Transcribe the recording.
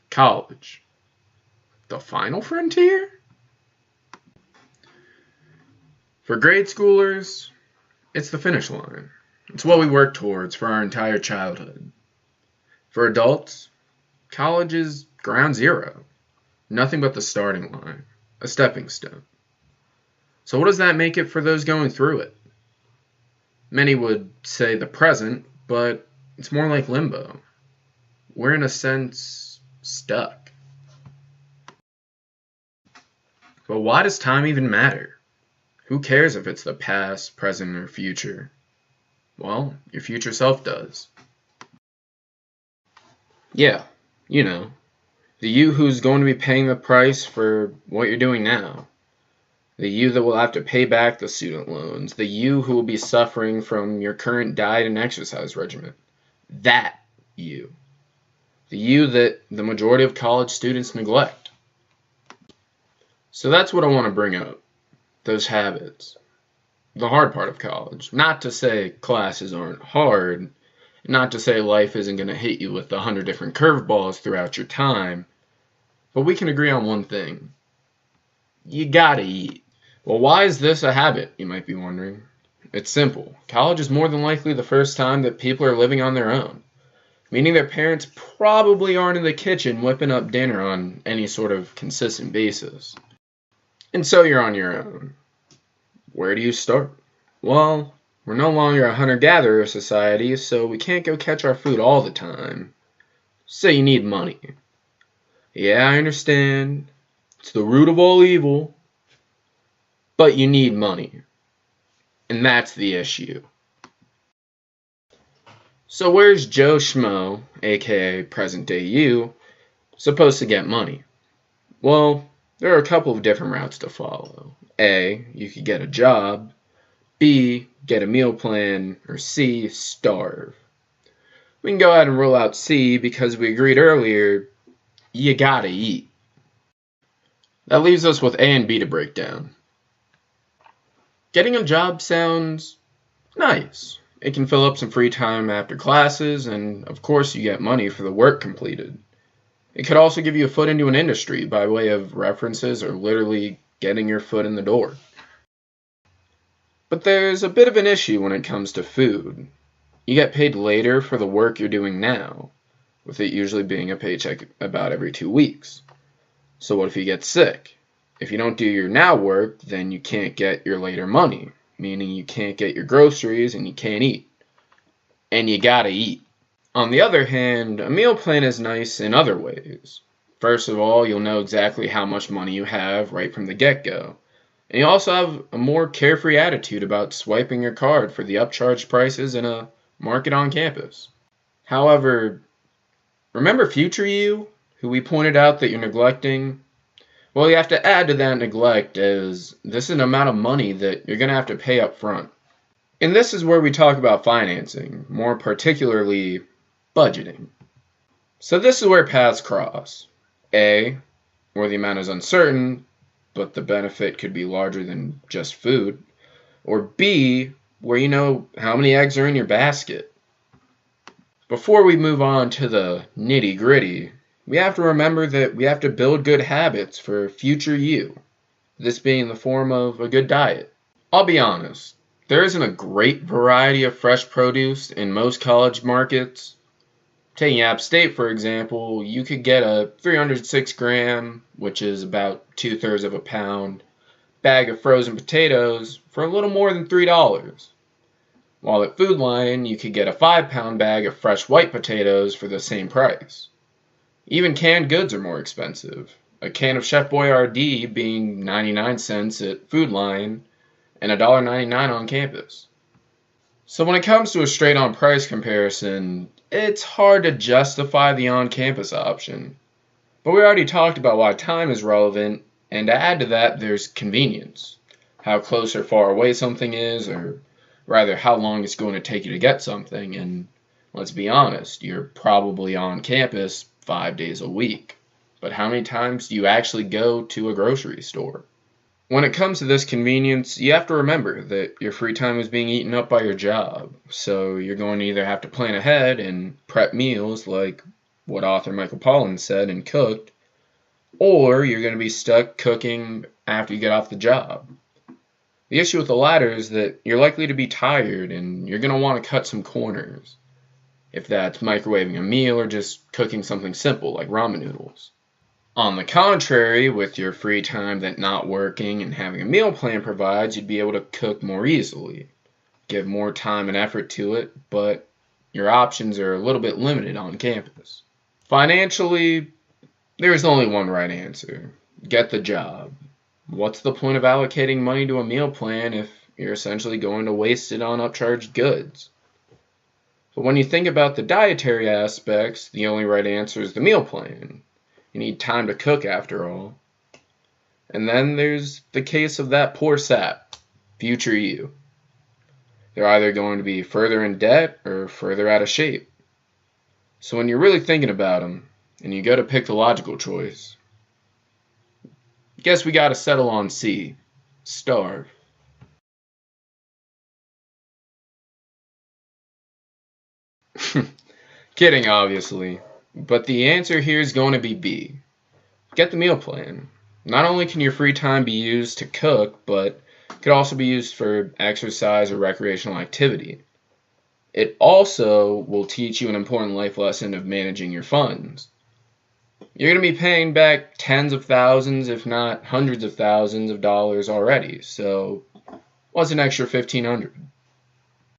College. The final frontier? For grade schoolers, it's the finish line. It's what we work towards for our entire childhood. For adults, college is ground zero. Nothing but the starting line, a stepping stone. So what does that make it for those going through it? Many would say the present, but it's more like limbo. We're in a sense stuck. But why does time even matter? Who cares if it's the past, present, or future? Well, your future self does. Yeah, you know, the you who's going to be paying the price for what you're doing now. The you that will have to pay back the student loans. The you who will be suffering from your current diet and exercise regimen. That you. The you that the majority of college students neglect. So that's what I want to bring up. Those habits. The hard part of college. Not to say classes aren't hard. Not to say life isn't going to hit you with 100 different curveballs throughout your time. But we can agree on one thing. You gotta eat. Well, why is this a habit, you might be wondering? It's simple. College is more than likely the first time that people are living on their own. Meaning their parents probably aren't in the kitchen whipping up dinner on any sort of consistent basis. And so you're on your own. Where do you start? Well, we're no longer a hunter-gatherer society, so we can't go catch our food all the time. So you need money. Yeah, I understand. It's the root of all evil. But you need money. And that's the issue. So where's Joe Schmo, aka present day you, supposed to get money? Well, there are a couple of different routes to follow. A, you could get a job. B, get a meal plan. Or C, starve. We can go ahead and rule out C because we agreed earlier, you gotta eat. That leaves us with A and B to break down. Getting a job sounds nice. It can fill up some free time after classes, and of course you get money for the work completed. It could also give you a foot into an industry by way of references or literally getting your foot in the door. But there's a bit of an issue when it comes to food. You get paid later for the work you're doing now, with it usually being a paycheck about every 2 weeks. So what if you get sick? If you don't do your now work, then you can't get your later money, meaning you can't get your groceries and you can't eat. And you gotta eat. On the other hand, a meal plan is nice in other ways. First of all, you'll know exactly how much money you have right from the get-go. And you also have a more carefree attitude about swiping your card for the upcharged prices in a market on campus. However, remember future you, who we pointed out that you're neglecting? Well, you have to add to that neglect as this is an amount of money that you're going to have to pay up front. And this is where we talk about financing, more particularly budgeting. So this is where paths cross. A, where the amount is uncertain, but the benefit could be larger than just food. Or B, where you know how many eggs are in your basket. Before we move on to the nitty-gritty, we have to remember that we have to build good habits for future you, this being in the form of a good diet. I'll be honest, there isn't a great variety of fresh produce in most college markets. Taking App State, for example, you could get a 306 gram, which is about 2/3 of a pound, bag of frozen potatoes for a little more than $3. While at Food Lion, you could get a 5-pound bag of fresh white potatoes for the same price. Even canned goods are more expensive, a can of Chef Boyardee being 99 cents at Food Lion and $1.99 on campus. So when it comes to a straight-on price comparison, it's hard to justify the on-campus option. But we already talked about why time is relevant, and to add to that, there's convenience. How close or far away something is, or rather how long it's going to take you to get something, and let's be honest, you're probably on campus 5 days a week. But how many times do you actually go to a grocery store? When it comes to this convenience, you have to remember that your free time is being eaten up by your job. So you're going to either have to plan ahead and prep meals like what author Michael Pollan said, and cooked, or you're going to be stuck cooking after you get off the job. The issue with the latter is that you're likely to be tired and you're going to want to cut some corners, if that's microwaving a meal or just cooking something simple like ramen noodles. On the contrary, with your free time that not working and having a meal plan provides, you'd be able to cook more easily, give more time and effort to it, but your options are a little bit limited on campus. Financially, there is only one right answer. Get the job. What's the point of allocating money to a meal plan if you're essentially going to waste it on upcharged goods? But when you think about the dietary aspects, the only right answer is the meal plan. You need time to cook after all. And then there's the case of that poor sap, future you. They're either going to be further in debt or further out of shape. So when you're really thinking about them, and you go to pick the logical choice, guess we gotta settle on C. Starve. Kidding, obviously. But the answer here is going to be B. Get the meal plan. Not only can your free time be used to cook, but it could also be used for exercise or recreational activity. It also will teach you an important life lesson of managing your funds. You're going to be paying back tens of thousands, if not hundreds of thousands of dollars already, so what's an extra $1,500?